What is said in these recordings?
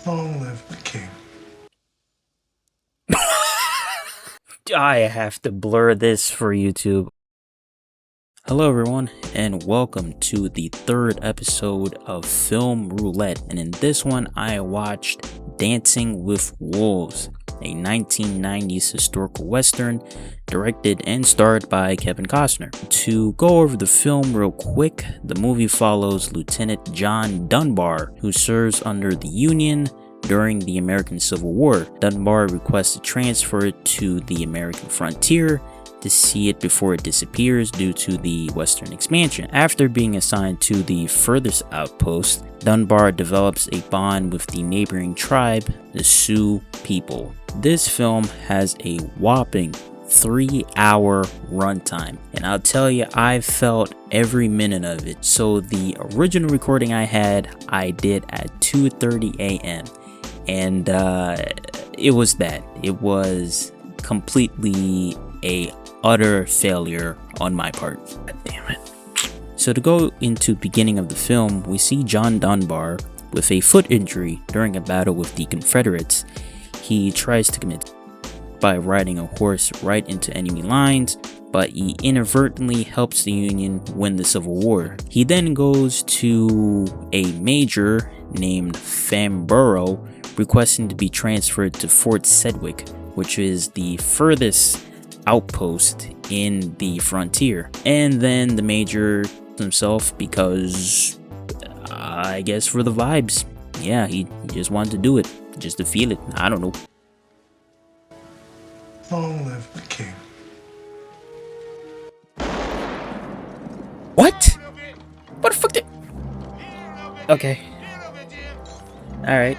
Long live the king. I have to blur this for YouTube. Hello everyone, and welcome to the third episode of Film Roulette. And in this one, I watched Dancing with Wolves, a 1990s historical western directed and starred by Kevin Costner. To go over the film real quick, the movie follows Lieutenant John Dunbar, who serves under the Union during the American Civil War. Dunbar requests a transfer to the American frontier to see it before it disappears due to the Western expansion. After being assigned to the furthest outpost, Dunbar develops a bond with the neighboring tribe, the Sioux people. This film has a whopping 3-hour runtime, and I'll tell you, I felt every minute of it. So the original recording I did at 2:30 a.m. and it was completely a utter failure on my part. God damn it. So to go into the beginning of the film, we see John Dunbar with a foot injury during a battle with the Confederates. He tries to commit by riding a horse right into enemy lines, but he inadvertently helps the Union win the Civil War. He then goes to a major named Famborough, requesting to be transferred to Fort Sedgwick, which is the furthest outpost in the frontier. And then the major himself, because I guess for the vibes, yeah, he just wanted to do it, just to feel it. I don't know. Long live the king. What? What the fuck did... Okay. Alright.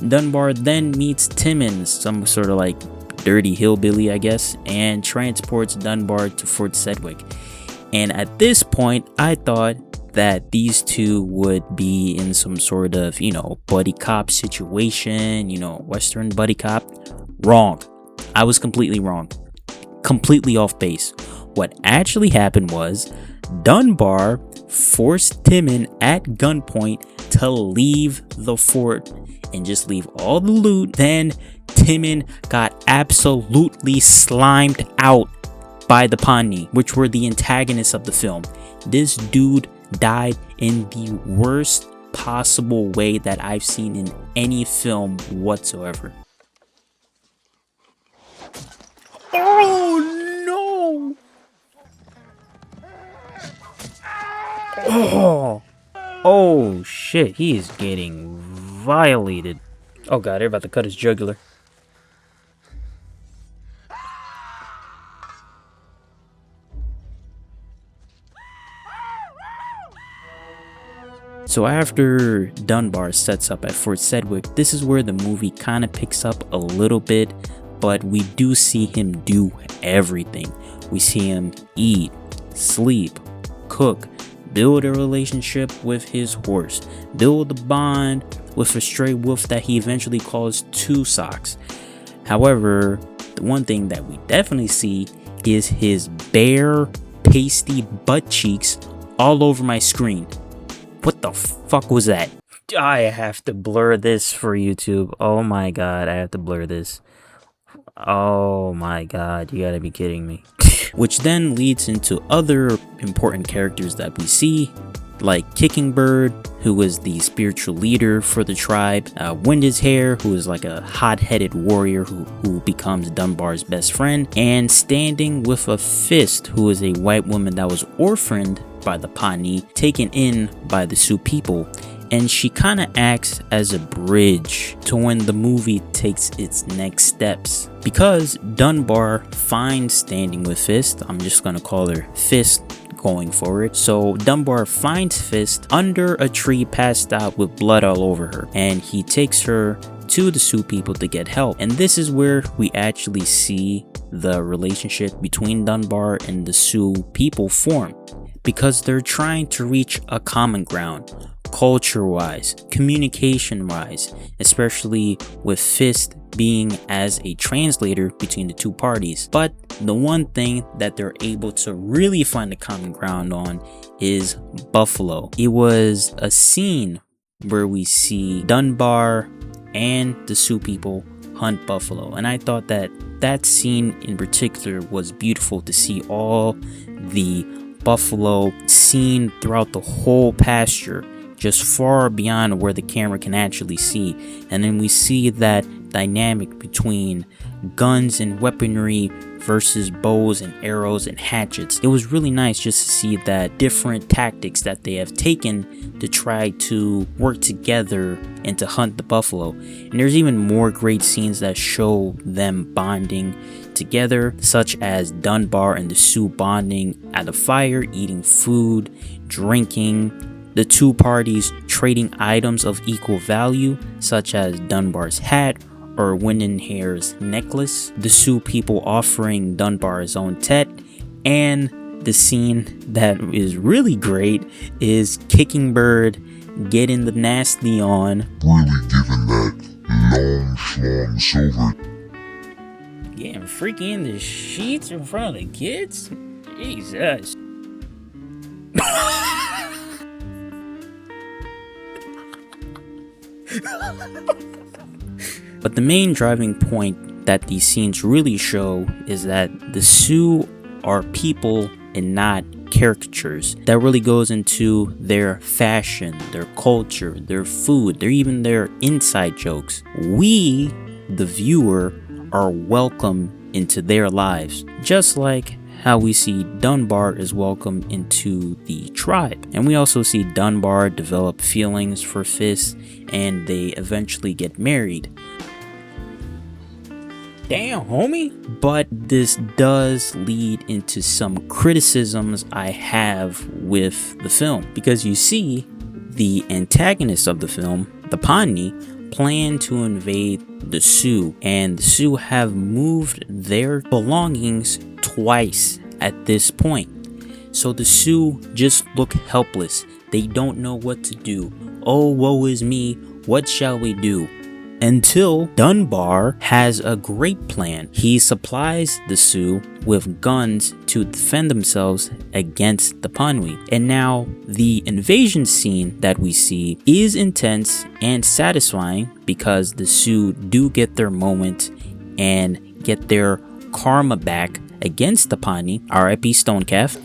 Dunbar then meets Timmons, some sort of like dirty hillbilly, I guess, and transports Dunbar to Fort Sedgwick. And at this point, I thought that these two would be in some sort of, buddy cop situation, Western buddy cop. Wrong. I was completely wrong. Completely off base. What actually happened was Dunbar forced Timmons at gunpoint to leave the fort and just leave all the loot. Then Timmons got absolutely slimed out by the Pawnee, which were the antagonists of the film. This dude died in the worst possible way that I've seen in any film whatsoever. Oh no! Oh shit, he is getting violated. Oh god, they're about to cut his jugular. So after Dunbar sets up at Fort Sedgwick, this is where the movie kind of picks up a little bit, but we do see him do everything. We see him eat, sleep, cook, build a relationship with his horse, build a bond with a stray wolf that he eventually calls Two Socks. However, the one thing that we definitely see is his bare, pasty butt cheeks all over my screen. What the fuck was that? I have to blur this for YouTube. Oh my god, I have to blur this. Oh my god, you gotta be kidding me. Which then leads into other important characters that we see, like Kicking Bird, who is the spiritual leader for the tribe, Wind His Hair, who is like a hot-headed warrior who becomes Dunbar's best friend, and Standing with a Fist, who is a white woman that was orphaned by the Pawnee, taken in by the Sioux people, and she kind of acts as a bridge to when the movie takes its next steps. Because Dunbar finds Standing with Fist, I'm just gonna call her Fist going forward. So Dunbar finds Fist under a tree, passed out with blood all over her, and he takes her to the Sioux people to get help. And this is where we actually see the relationship between Dunbar and the Sioux people form, because they're trying to reach a common ground, culture-wise, communication-wise, especially with Fist being as a translator between the two parties. But the one thing that they're able to really find a common ground on is Buffalo. It was a scene where we see Dunbar and the Sioux people hunt buffalo. And I thought that scene in particular was beautiful to see all the buffalo seen throughout the whole pasture, just far beyond where the camera can actually see. And then we see that dynamic between guns and weaponry versus bows and arrows and hatchets. It was really nice just to see that different tactics that they have taken to try to work together and to hunt the buffalo. And there's even more great scenes that show them bonding together, such as Dunbar and the Sioux bonding at a fire, eating food, drinking, the two parties trading items of equal value, such as Dunbar's hat or Windenhair's necklace, the Sioux people offering Dunbar his own tet, and the scene that is really great is Kicking Bird getting the nasty on. Really giving that long schlong silver. Getting freaky in the sheets in front of the kids? Jesus. But the main driving point that these scenes really show is that the Sioux are people and not caricatures. That really goes into their fashion, their culture, their food, even their inside jokes. We, the viewer, are welcome into their lives, just like how we see Dunbar is welcome into the tribe. And we also see Dunbar develop feelings for Fist, and they eventually get married. Damn, homie. But this does lead into some criticisms I have with the film, because you see the antagonist of the film, the Pawnee, plan to invade the Sioux, and the Sioux have moved their belongings twice at this point. So the Sioux just look helpless. They don't know what to do. Oh, woe is me, what shall we do? Until Dunbar has a great plan. He supplies the Sioux with guns to defend themselves against the Pawnee. And now the invasion scene that we see is intense and satisfying, because the Sioux do get their moment and get their karma back against the Pawnee. R.I.P. Stonecalf.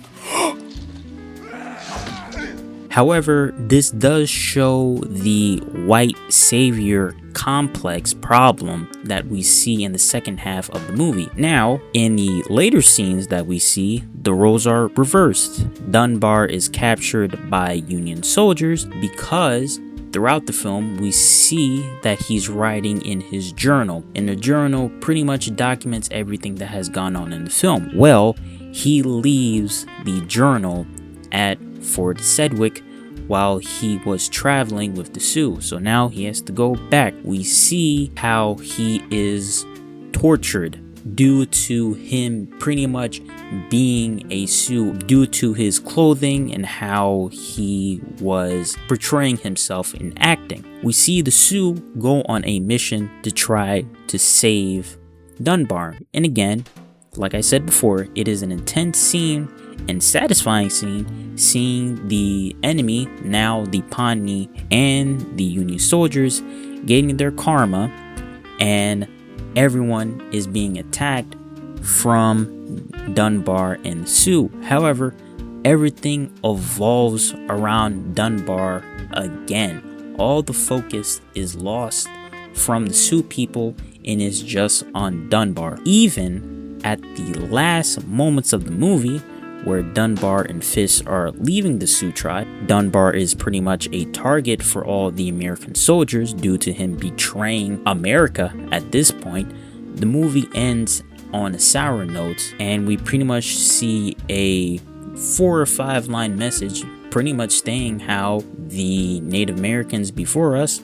However, this does show the white savior complex problem that we see in the second half of the movie. Now, in the later scenes that we see, the roles are reversed. Dunbar is captured by Union soldiers because throughout the film we see that he's writing in his journal, and the journal pretty much documents everything that has gone on in the film. Well, he leaves the journal at Fort Sedgwick while he was traveling with the Sioux, so now he has to go back. We see how he is tortured due to him pretty much being a Sioux, due to his clothing and how he was portraying himself in acting. We see the Sioux go on a mission to try to save Dunbar, and again, like I said before, it is an intense scene and satisfying scene, seeing the enemy, now the Pawnee and the Union soldiers, getting their karma, and everyone is being attacked from Dunbar and Sioux. However, everything evolves around Dunbar again. All the focus is lost from the Sioux people and is just on Dunbar. Even at the last moments of the movie, where Dunbar and Fist are leaving the Sioux tribe, Dunbar is pretty much a target for all the American soldiers due to him betraying America at this point. The movie ends on a sour note, and we pretty much see a 4 or 5 line message pretty much saying how the Native Americans before us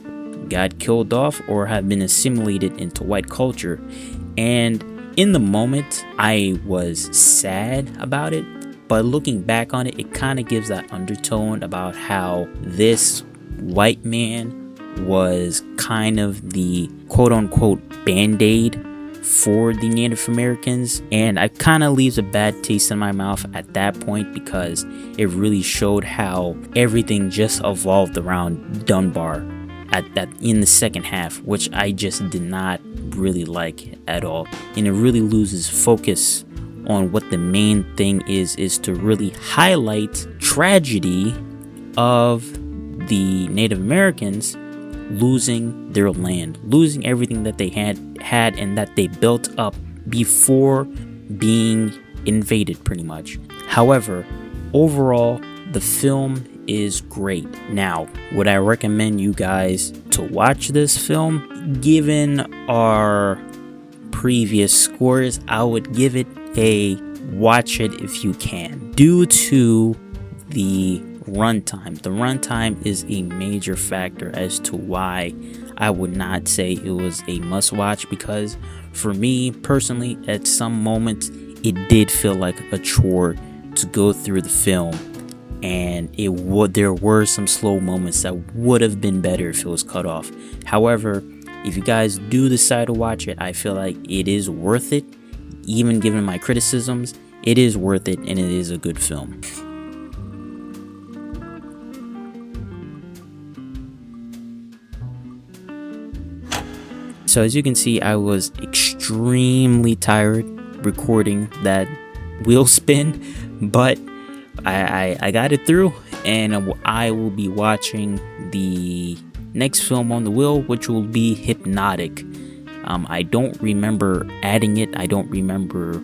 got killed off or have been assimilated into white culture. And in the moment, I was sad about it, but looking back on it, it kind of gives that undertone about how this white man was kind of the quote-unquote band-aid for the Native Americans, and it kind of leaves a bad taste in my mouth at that point, because it really showed how everything just evolved around Dunbar in the second half, which I just did not really like at all. And it really loses focus on what the main thing is to really highlight tragedy of the Native Americans losing their land, losing everything that they had and that they built up before being invaded, pretty much. However, overall, the film is great. Now, would I recommend you guys to watch this film? Given our previous scores, I would give it a watch it if you can. Due to the runtime. The runtime is a major factor as to why I would not say it was a must watch, because for me personally, at some moments it did feel like a chore to go through the film, and there were some slow moments that would have been better if it was cut off. However, if you guys do decide to watch it, I feel like it is worth it. Even given my criticisms, it is worth it, and it is a good film. So as you can see, I was extremely tired recording that wheel spin, but I got it through, and I will be watching the next film on the wheel, which will be Hypnotic. I don't remember adding it. I don't remember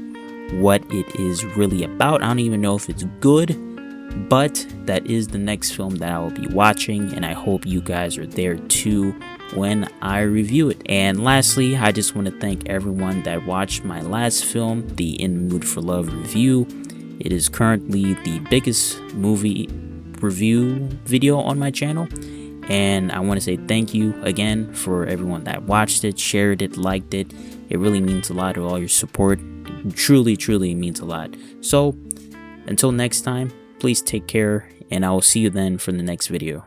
what it is really about. I don't even know if it's good, but that is the next film that I will be watching, and I hope you guys are there too when I review it. And lastly, I just want to thank everyone that watched my last film, the In the Mood for Love review. It is currently the biggest movie review video on my channel, and I want to say thank you again for everyone that watched it, shared it, liked it. It really means a lot of all your support. It truly means a lot. So until next time, please take care, and I will see you then for the next video.